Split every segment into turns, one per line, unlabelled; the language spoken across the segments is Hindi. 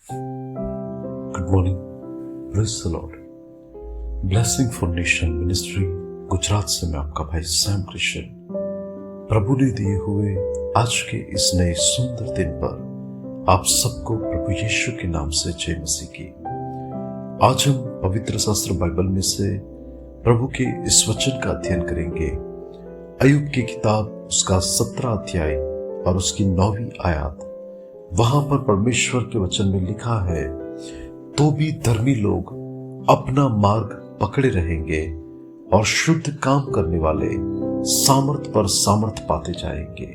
Good morning, praise the Lord. Blessing for nation ministry Gujarat से मैं आपका भाई सैम क्रिश्चियन। प्रभु ने दिए हुए आज के इस नए सुंदर दिन पर आप सबको प्रभु यीशु के नाम से जय मसीह की। आज हम पवित्र शास्त्र बाइबल में से प्रभु के इस वचन का अध्ययन करेंगे। अय्यूब की किताब उसका 17 अध्याय और उसकी 9वीं आयत। वहां पर परमेश्वर के वचन में लिखा है, तो भी धर्मी लोग अपना मार्ग पकड़े रहेंगे और शुद्ध काम करने वाले सामर्थ पर सामर्थ पाते जाएंगे।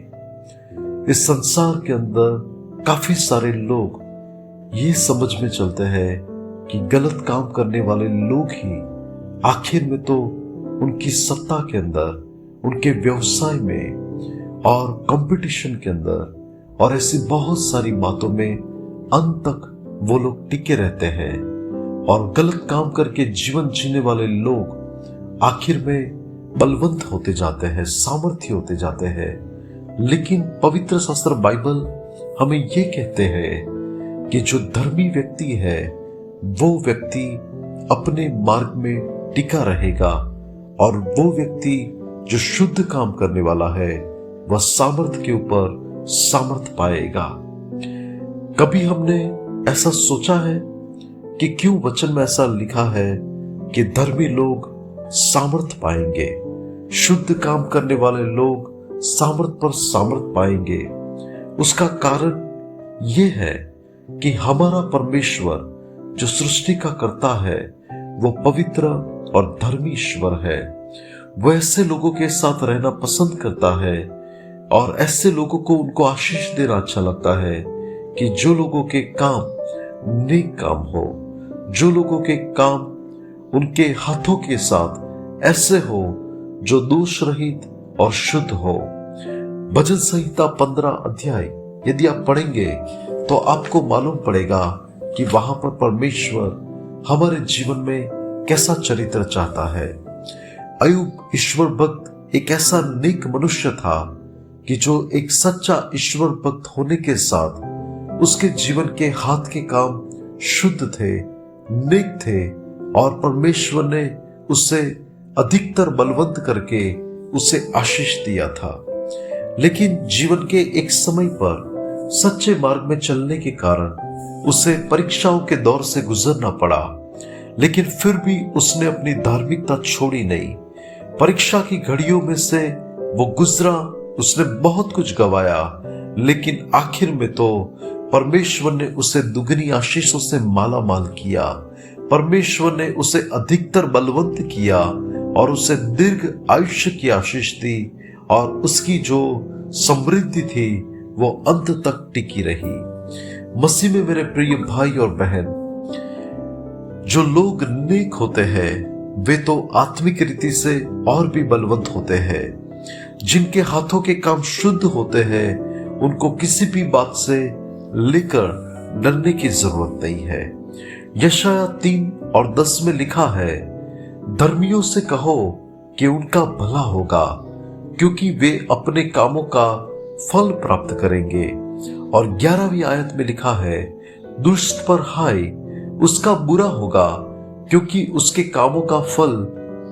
इस संसार के अंदर काफी सारे लोग ये समझ में चलते हैं कि गलत काम करने वाले लोग ही आखिर में तो उनकी सत्ता के अंदर, उनके व्यवसाय में और कंपटीशन के अंदर और ऐसी बहुत सारी बातों में अंत तक वो लोग टिके रहते हैं। और गलत काम करके जीवन जीने वाले लोग आखिर में बलवंत होते जाते हैं, सामर्थ्य होते जाते हैं। लेकिन पवित्र शास्त्र बाइबल हमें ये कहते हैं कि जो धर्मी व्यक्ति है वो व्यक्ति अपने मार्ग में टिका रहेगा और वो व्यक्ति जो शुद्ध काम करने वाला है वह सामर्थ के ऊपर सामर्थ पाएगा। कभी हमने ऐसा सोचा है कि क्यों वचन में ऐसा लिखा है कि धर्मी लोग सामर्थ पाएंगे, शुद्ध काम करने वाले लोग सामर्थ पर सामर्थ पाएंगे? उसका कारण यह है कि हमारा परमेश्वर जो सृष्टि का करता है वो पवित्र और धर्मी ईश्वर है। वो ऐसे लोगों के साथ रहना पसंद करता है और ऐसे लोगों को उनको आशीष देना अच्छा लगता है कि जो लोगों के काम नेक काम हो, जो लोगों के काम उनके हाथों के साथ ऐसे हो जो दोष रहित और शुद्ध हो। भजन संहिता 15 अध्याय यदि आप पढ़ेंगे तो आपको मालूम पड़ेगा कि वहां पर परमेश्वर हमारे जीवन में कैसा चरित्र चाहता है। अय्यूब ईश्वर भक्त एक ऐसा नेक मनुष्य था कि जो एक सच्चा ईश्वर भक्त होने के साथ उसके जीवन के हाथ के काम शुद्ध थे, नेक थे और परमेश्वर ने उसे अधिकतर बलवंत करके उसे आशीष दिया था। लेकिन जीवन के एक समय पर सच्चे मार्ग में चलने के कारण उसे परीक्षाओं के दौर से गुजरना पड़ा, लेकिन फिर भी उसने अपनी धार्मिकता छोड़ी नहीं। परीक्षा की घड़ियों में से वो गुजरा, उसने बहुत कुछ गवाया, लेकिन आखिर में तो परमेश्वर ने उसे दुगनी आशीषों से माला माल किया। परमेश्वर ने उसे अधिकतर बलवंत किया और उसे दीर्घ आयुष्य की आशीष दी और उसकी जो समृद्धि थी वो अंत तक टिकी रही। मसीह में मेरे प्रिय भाई और बहन, जो लोग नेक होते हैं वे तो आत्मिक रीति से और भी बलवंत होते हैं। जिनके हाथों के काम शुद्ध होते हैं उनको किसी भी बात से लेकर डरने की जरूरत नहीं है। यशाया 3 और 10 में लिखा है, धर्मियों से कहो कि उनका भला होगा क्योंकि वे अपने कामों का फल प्राप्त करेंगे। और 11वीं आयत में लिखा है, दुष्ट पर हाय, उसका बुरा होगा क्योंकि उसके कामों का फल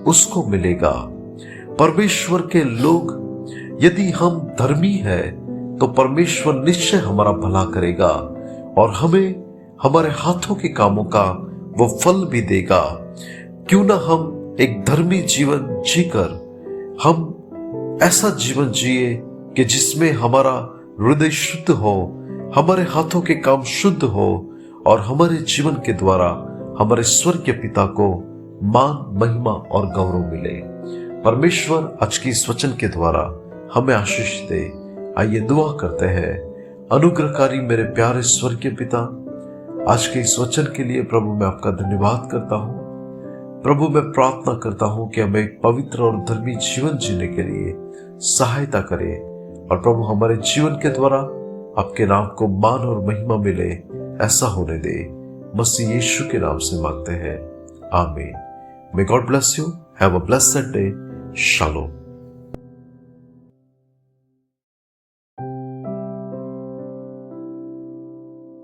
उसको मिलेगा। परमेश्वर के लोग यदि हम धर्मी हैं तो परमेश्वर निश्चय हमारा भला करेगा और हमें हमारे हाथों के कामों का वो फल भी देगा। क्यों ना हम एक धर्मी जीवन जीकर हम ऐसा जीवन जिए कि जिसमें हमारा हृदय शुद्ध हो, हमारे हाथों के काम शुद्ध हो और हमारे जीवन के द्वारा हमारे स्वर्गीय पिता को मान, महिमा और गौरव मिले। परमेश्वर आज की इस वचन के द्वारा हमें आशीष दे। आइए दुआ करते हैं। अनुग्रहकारी मेरे प्यारे स्वर्गीय पिता, आज के इस वचन के लिए प्रभु मैं आपका धन्यवाद करता हूँ। प्रभु मैं प्रार्थना करता हूँ कि हमें एक पवित्र और धर्मी जीवन जीने के लिए सहायता करे और प्रभु हमारे जीवन के द्वारा आपके नाम को मान और महिमा मिले, ऐसा होने दे। मसीह यीशु के नाम से मांगते हैं, आमीन। May God bless you. Have a blessed day. Shalom.